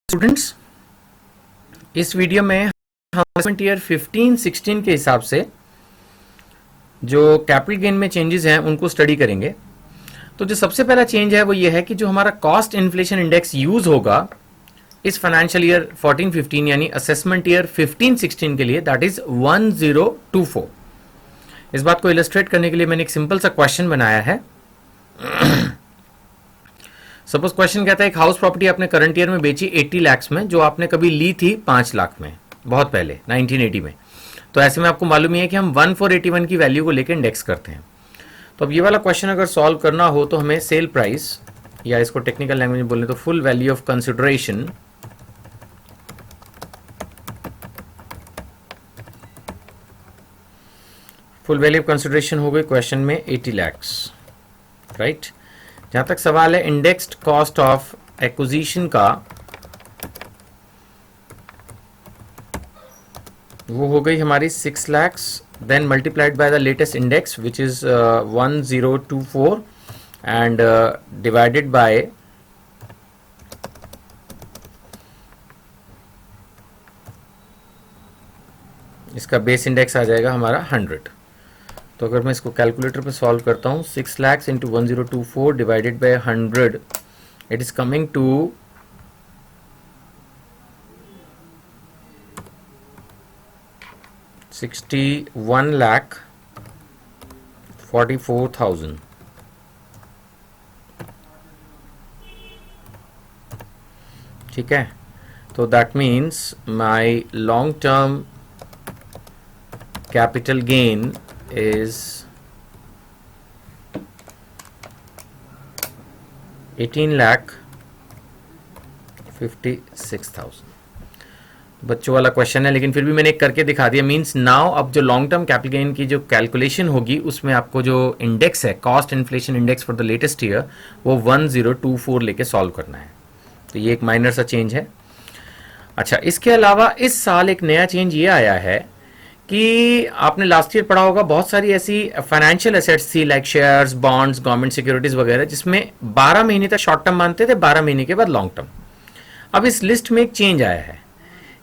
Students, इस video में हम ईयर 15-16 के हिसाब से जो कैपिटल गेन में चेंजेस हैं उनको स्टडी करेंगे। तो जो सबसे पहला चेंज है वो ये है कि जो हमारा कॉस्ट इन्फ्लेशन इंडेक्स यूज होगा इस फाइनेंशियल ईयर 14-15 यानी असेसमेंट ईयर 15-16 के लिए, दैट इज 1024। इस बात को इलस्ट्रेट करने के लिए मैंने एक सिंपल सा क्वेश्चन बनाया है। सपोज क्वेश्चन कहता है एक हाउस प्रॉपर्टी आपने करंट ईयर में बेची 80 लाख में, जो आपने कभी ली थी 5 लाख में, बहुत पहले 1980 में। तो ऐसे में आपको मालूम ही है कि हम 1481 की वैल्यू को लेकर इंडेक्स करते हैं। तो अब ये वाला क्वेश्चन अगर सॉल्व करना हो तो हमें सेल प्राइस, या इसको टेक्निकल लैंग्वेज में बोले तो full value of consideration, full value of consideration हो गई क्वेश्चन में 80 लाख, राइट। जहां तक सवाल है इंडेक्स्ड कॉस्ट ऑफ एक्विजिशन का, वो हो गई हमारी 6 lakh, then multiplied by the latest index which is 1024 and divided by इसका बेस इंडेक्स आ जाएगा हमारा 100। तो अगर मैं इसको कैलकुलेटर पे सॉल्व करता हूँ, 6 lakh into 1024 divided by 100, it is coming to 61,44,000। ठीक है, तो that means my long term capital gain is 18,56,000। बच्चों वाला क्वेश्चन है लेकिन फिर भी मैंने एक करके दिखा दिया। मींस नाउ अब जो लॉन्ग टर्म कैपिटल गेन की जो कैलकुलेशन होगी उसमें आपको जो इंडेक्स है, cost inflation index for the latest year, वो 1024 लेके सॉल्व करना है। तो ये एक माइनर सा चेंज है। अच्छा, इसके अलावा इस साल एक नया चेंज ये आया है कि आपने लास्ट ईयर पढ़ा होगा बहुत सारी ऐसी फाइनेंशियल एसेट्स थी like shares, bonds, government securities वगैरह, जिसमें 12 महीने तक शॉर्ट टर्म मानते थे, 12 महीने के बाद लॉन्ग टर्म। अब इस लिस्ट में एक चेंज आया है।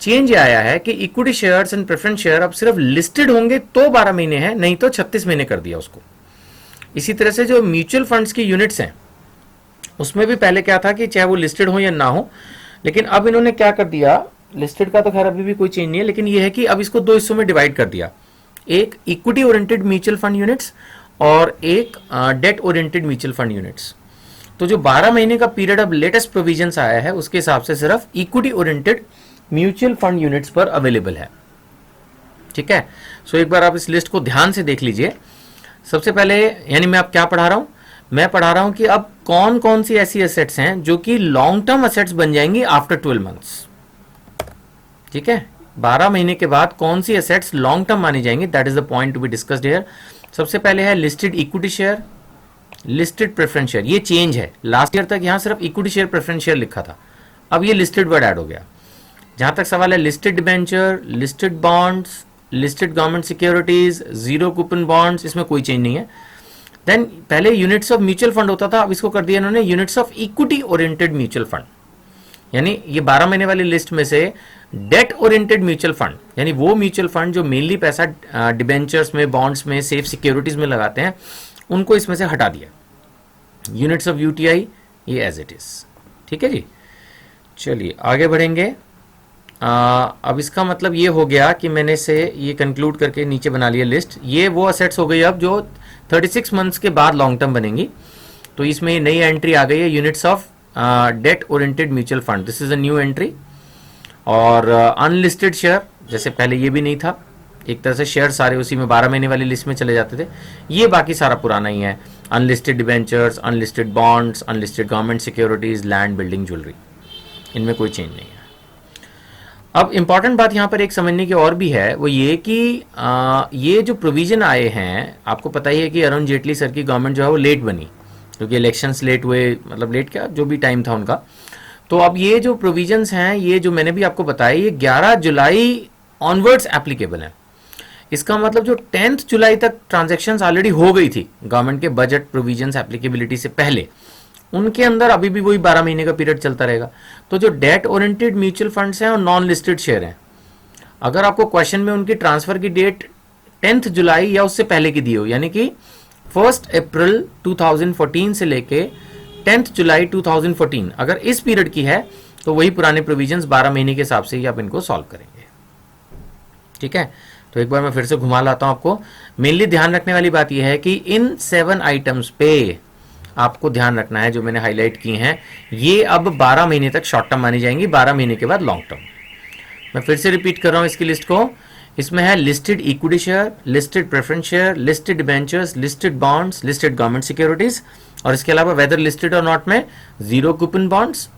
चेंज ये आया है कि equity shares and preference share अब सिर्फ लिस्टेड होंगे तो 12 महीने हैं, नहीं तो 36 महीने कर दिया उसको। इसी तरह से जो म्यूचुअल फंड्स की यूनिट्स हैं उसमें भी पहले क्या था कि चाहे वो लिस्टेड हो या ना हो, लेकिन अब इन्होंने क्या कर दिया, लिस्टेड का तो खैर अभी भी कोई चेंज नहीं है, लेकिन ये है कि अब इसको दो हिस्सों में डिवाइड कर दिया। एक equity oriented mutual fund units और एक date oriented mutual fund units. तो जो 12 महीने का पीरियड अब लेटेस्ट प्रोविजंस आया है उसके हिसाब से सिर्फ equity oriented mutual fund units पर अवेलेबल है। ठीक है, सो एक बार आप इस लिस्ट को ध्यान से देख लीजिए। सबसे पहले यानी मैं अब क्या पढ़ा रहा हूं, मैं पढ़ा रहा हूं कि अब कौन कौन सी ऐसी एसेट्स हैं जो कि लॉन्ग टर्म एसेट्स बन जाएंगी आफ्टर 12 मंथ्स। ठीक है, 12 महीने के बाद कौन सी एसेट्स लॉन्ग टर्म मानी जाएंगी, that is the point to be discussed here. सबसे पहले है listed equity share, listed preference share. ये चेंज है, लास्ट ईयर तक यहां सिर्फ इक्विटी शेयर प्रेफरेंस शेयर लिखा था, अब ये लिस्टेड वर्ड ऐड हो गया। जहां तक सवाल है listed debenture, listed bonds, listed government securities, zero coupon bonds, इसमें कोई चेंज नहीं है। देन पहले यूनिट्स ऑफ म्यूचुअल फंड होता था, अब इसको कर दिया इन्होंने units of equity oriented mutual fund. यानी ये 12 महीने वाली लिस्ट में से डेट ओरिएंटेड म्यूचुअल फंड, यानी वो म्यूचुअल फंड जो मेनली पैसा डिबेंचर्स में, बॉन्ड्स में, सेफ सिक्योरिटीज में लगाते हैं, उनको इसमें से हटा दिया। यूनिट्स ऑफ यूटीआई ये एज इट इज। ठीक है जी, चलिए आगे बढ़ेंगे। अब इसका मतलब ये हो गया कि मैंने से ये कंक्लूड करके नीचे बना लिया लिस्ट। ये वो असेट्स हो गई अब जो 36 मंथ्स के बाद लॉन्ग टर्म बनेंगी। तो इसमें नई एंट्री आ गई है, units of date oriented mutual fund, this is a new entry. और अनलिस्टेड शेयर, जैसे पहले ये भी नहीं था, एक तरह से शेयर सारे उसी में 12 महीने वाली लिस्ट में चले जाते थे, ये बाकी सारा पुराना ही है। Unlisted debentures, unlisted bonds, unlisted government securities, land, building, jewellery, इनमें कोई चेंज नहीं है। अब इंपॉर्टेंट बात यहाँ पर एक समझने की और भी है, वो ये कि ये जो प्रोविजन आए हैं, आपको पता ही है कि अरुण जेटली सर की गवर्नमेंट जो है वो लेट बनी, क्योंकि इलेक्शंस लेट हुए, मतलब लेट क्या, जो भी टाइम था उनका। तो अब ये जो प्रोविजंस हैं, ये जो मैंने भी आपको बताया, ये 11 जुलाई ऑनवर्ड्स एप्लीकेबल है। इसका मतलब जो 10 जुलाई तक ट्रांजैक्शंस ऑलरेडी हो गई थी गवर्नमेंट के बजट प्रोविजंस एप्लीकेबिलिटी से पहले, उनके अंदर अभी भी वही 12 महीने का पीरियड चलता रहेगा। तो जो डेट ओरिएंटेड म्यूचुअल फंड्स हैं और नॉन लिस्टेड शेयर हैं, अगर आपको क्वेश्चन में उनकी ट्रांसफर की डेट 10 जुलाई या उससे पहले की दी हो, यानी कि 1 अप्रैल 2014 से लेके 10 जुलाई 2014, अगर इस पीरियड की है तो वही पुराने प्रोविजंस 12 महीने के हिसाब से ही आप इनको सॉल्व करेंगे। ठीक है, तो एक बार मैं फिर से घुमा लाता हूं आपको। मेनली ध्यान रखने वाली बात यह है कि इन 7 आइटम्स पे आपको ध्यान रखना है, जो मैंने हाईलाइट किए हैं, ये अब 12 महीने तक शॉर्ट टर्म मानी जाएंगी, 12 महीने के बाद लॉन्ग टर्म। मैं फिर से रिपीट कर रहा हूं इसकी लिस्ट को। इसमें है listed equity share, listed preference share, listed debentures, listed bonds, listed government securities, और इसके अलावा वेदर लिस्टेड और नॉट में zero coupon bonds,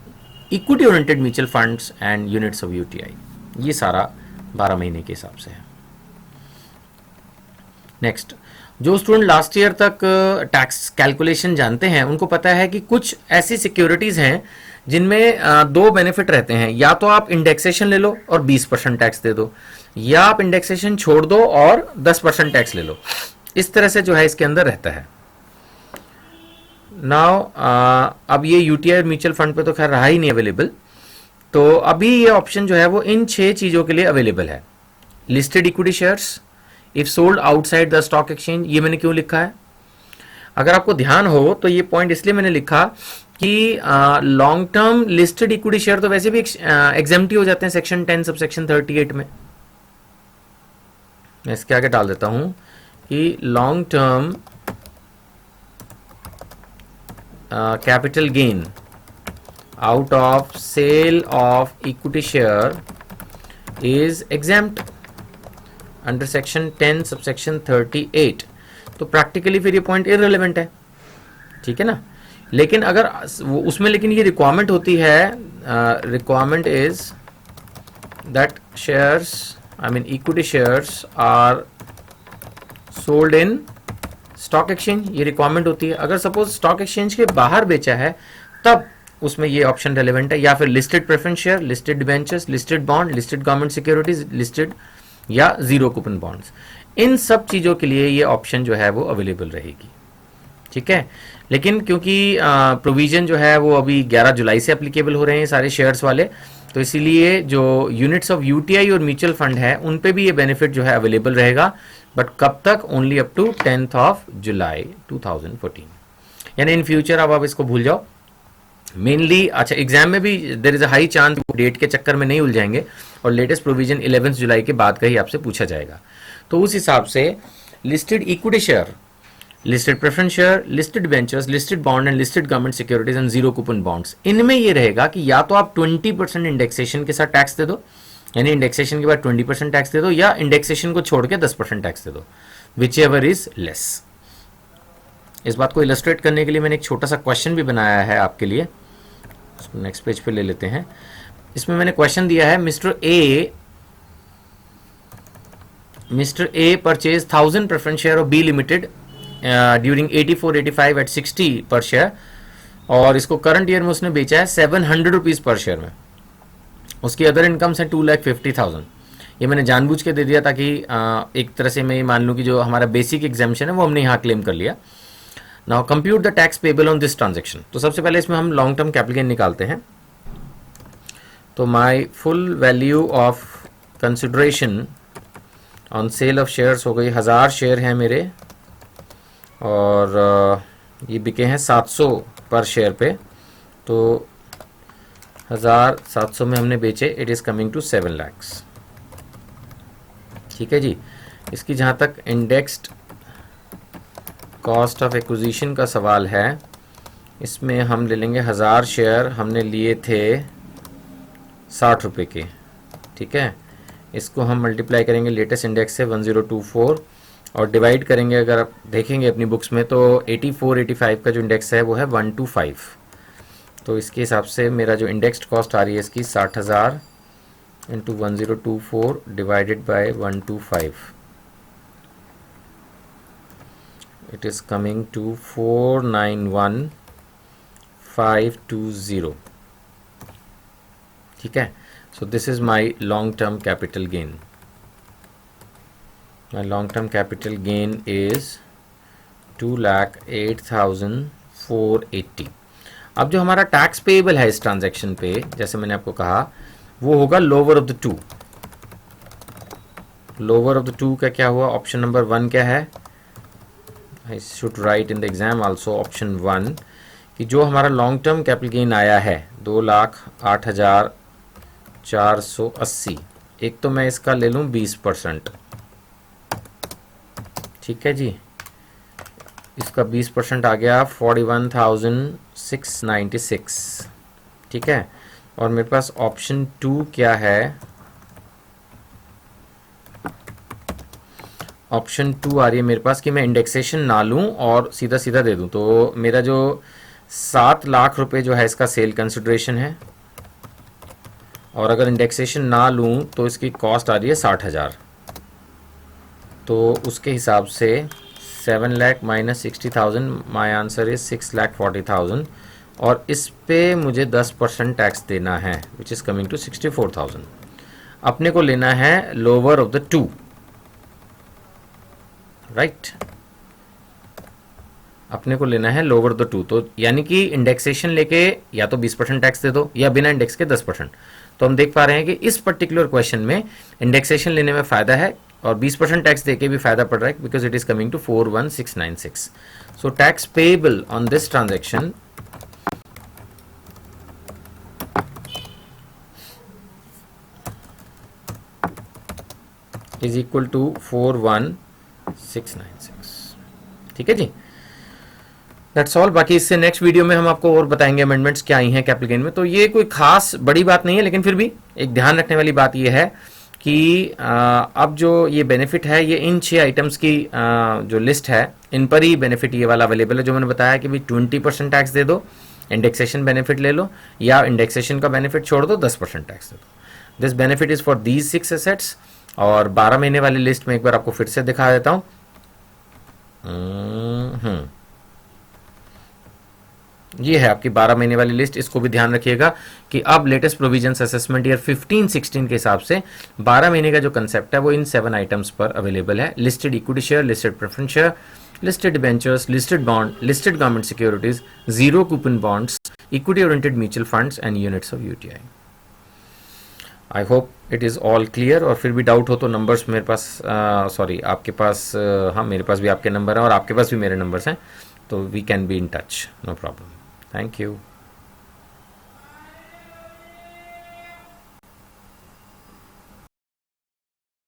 equity oriented mutual funds and units of UTI. ये सारा 12 महीने के हिसाब से है। नेक्स्ट, जो स्टूडेंट लास्ट ईयर तक टैक्स कैलकुलेशन जानते हैं उनको पता है कि कुछ ऐसी सिक्योरिटीज हैं जिनमें दो बेनिफिट रहते हैं। या तो आप इंडेक्सेशन ले लो और 20% टैक्स दे दो, या आप इंडेक्सेशन छोड़ दो और 10% टैक्स ले लो। इस तरह से जो है इसके अंदर रहता है। नाउ अब ये यूटीआई म्यूचुअल फंड पे तो खैर रहा ही नहीं अवेलेबल, तो अभी ये ऑप्शन जो है वो इन 6 चीजों के लिए अवेलेबल है। Listed equity shares if sold outside the stock exchange. ये मैंने क्यों लिखा है, अगर आपको ध्यान हो तो ये पॉइंट इसलिए मैंने लिखा कि long term listed equity share तो वैसे भी एग्जेम्प्टी हो जाते हैं सेक्शन 10 सब सेक्शन 38 में। मैं इसके आगे डाल देता हूं कि long term capital gain out of sale of equity share is exempt under section 10 subsection 38। तो प्रैक्टिकली फिर ये पॉइंट इररिलेवेंट है, ठीक है ना। लेकिन अगर उसमें लेकिन ये रिक्वायरमेंट होती है, requirement is that shares I mean equity shares are sold in stock exchange, ये रिक्वायरमेंट होती है। अगर सपोज स्टॉक एक्सचेंज के बाहर बेचा है तब उसमें ये ऑप्शन रेलेवेंट है, या फिर listed preference share, listed debentures, listed bond, listed government securities, listed या जीरो कूपन बॉन्ड्स। इन सब चीजों के लिए ये ऑप्शन जो है वो अवेलेबल रहेगी, ठीक है। लेकिन क्योंकि प्रोविजन जो है वो अभी 11 जुलाई से एप्लीकेबल हो रहे हैं सारे शेयर्स वाले, तो इसीलिए जो यूनिट्स ऑफ यूटीआई और म्यूचुअल फंड है उन पे भी ये बेनिफिट जो है अवेलेबल रहेगा, बट कब तक, only up to 10th of July 2014। यानी इन फ्यूचर अब आप इसको भूल जाओ। मेनली अच्छा एग्जाम में भी there is a high chance date के चक्कर में नहीं उलझाएंगे, और लेटेस्ट प्रोविजन 11 जुलाई के बाद का ही आपसे पूछा जाएगा। तो उस हिसाब से listed equity share, listed preference share, listed ventures, listed bond and listed government securities and zero coupon bonds, इनमें ये रहेगा कि या तो आप 20% इंडेक्सेशन के साथ टैक्स दे दो, यानी इंडेक्सेशन के बाद 20% टैक्स दे दो, या इंडेक्सेशन को छोड़ के 10% टैक्स दे दो, विच एवर इज लेस। इस बात को इलस्ट्रेट करने के लिए मैंने एक छोटा सा क्वेश्चन भी बनाया है आपके लिए, नेक्स्ट पेज पे ले लेते हैं। इसमें मैंने क्वेश्चन दिया है, mister A purchase 1000 preference share of B limited during 84-85 at 60 per share, और इसको करंट ईयर में उसने बेचा है 700 रुपीज पर शेयर में। उसकी अदर इनकम्स है 2,50,000। ये मैंने जानबूझ के दे दिया ताकि एक तरह से मैं ये मान लूँ कि जो हमारा बेसिक एग्जाम्शन है वो हमने यहाँ क्लेम कर लिया। Now compute the tax payable on this transaction. तो सबसे पहले इसमें हम लॉन्ग टर्म कैपिटल गेन निकालते हैं। तो my full value of consideration on sale of shares हो गई, 1000 शेयर हैं मेरे, और ये बिके हैं 700 पर शेयर पे, तो 1700 में हमने बेचे, it is coming to 7 lakhs। ठीक है जी। इसकी जहाँ तक इंडेक्स्ड कॉस्ट ऑफ एक्विजिशन का सवाल है, इसमें हम ले लेंगे 1000 शेयर हमने लिए थे 60 रुपये के, ठीक है। इसको हम मल्टीप्लाई करेंगे लेटेस्ट इंडेक्स से 1024, और डिवाइड करेंगे, अगर आप देखेंगे अपनी बुक्स में तो 84-85 का जो इंडेक्स है वो है 125। तो इसके हिसाब से मेरा जो इंडेक्स्ड कॉस्ट आ रही है इसकी 60,000 into 1024 divided by 125, it is coming to 491,520। ठीक है। So this is my long term capital gain. My long term capital gain is 2,08,480. अब जो हमारा टैक्स पेएबल है इस ट्रांजैक्शन पे, जैसे मैंने आपको कहा, वो होगा lower of the two. Lower of the two का क्या हुआ? ऑप्शन नंबर 1 क्या है? I should write in the exam also option 1 कि जो हमारा लॉन्ग टर्म कैपिटल गेन आया है 2,08,480, एक तो मैं इसका ले लूँ 20%, ठीक है जी, इसका 20% आ गया 41,696, ठीक है। और मेरे पास ऑप्शन 2 क्या है? ऑप्शन 2 आ रही है मेरे पास कि मैं इंडेक्सेशन ना लूं और सीधा सीधा दे दूं। तो मेरा जो 7 लाख रुपए जो है इसका सेल कंसिडरेशन है, और अगर इंडेक्सेशन ना लूं तो इसकी कॉस्ट आ रही है 60,000। तो उसके हिसाब से 7 lakh minus 60,000, my answer is 6,40,000, और इस पे मुझे 10% टैक्स देना है विच इज़ कमिंग टू 64,000। अपने को लेना है lower of the two, right, अपने को लेना है लोअर द टू। तो यानी कि इंडेक्सेशन लेके या तो 20% टैक्स दे दो या बिना इंडेक्स के 10%। तो हम देख पा रहे हैं कि इस पर्टिकुलर क्वेश्चन में इंडेक्सेशन लेने में फायदा है और 20% टैक्स देके भी फायदा पड़ रहा है, because it is coming to 41,696। So tax payable on this transaction is equal to 41,696, ठीक है जी। That's all. बाकी इससे नेक्स्ट वीडियो में हम आपको और बताएंगे अमेंडमेंट्स क्या आई हैं कैपिटल गेन में। तो ये कोई खास बड़ी बात नहीं है, लेकिन फिर भी एक ध्यान रखने वाली बात ये है कि अब जो ये बेनिफिट है ये इन 6 आइटम्स की जो लिस्ट है इन पर ही बेनिफिट ये वाला अवेलेबल है, जो मैंने बताया कि भाई 20% टैक्स दे दो, इंडेक्सेशन बेनिफिट ले लो, या इंडेक्सेशन का बेनिफिट छोड़ दो, 10% टैक्स दे दो। This benefit is for these 6 assets. और 12 महीने वाली लिस्ट में एक बार आपको फिर से दिखा देता हूँ। ये है आपकी 12 महीने वाली लिस्ट। इसको भी ध्यान रखिएगा कि अब लेटेस्ट प्रोविजंस असेसमेंट ईयर 15-16 के हिसाब से 12 महीने का जो कंसेप्ट है वो इन 7 आइटम्स पर अवेलेबल है। Listed equity share, listed preference share, listed debentures, listed bond, listed government securities, zero coupon bonds, equity oriented mutual funds and units of UTI. I hope it is all clear. और फिर भी doubt हो तो numbers मेरे पास, sorry आपके पास, हाँ मेरे पास भी आपके नंबर हैं और आपके पास भी मेरे नंबर्स हैं, तो we can be in touch, no problem. Thank you.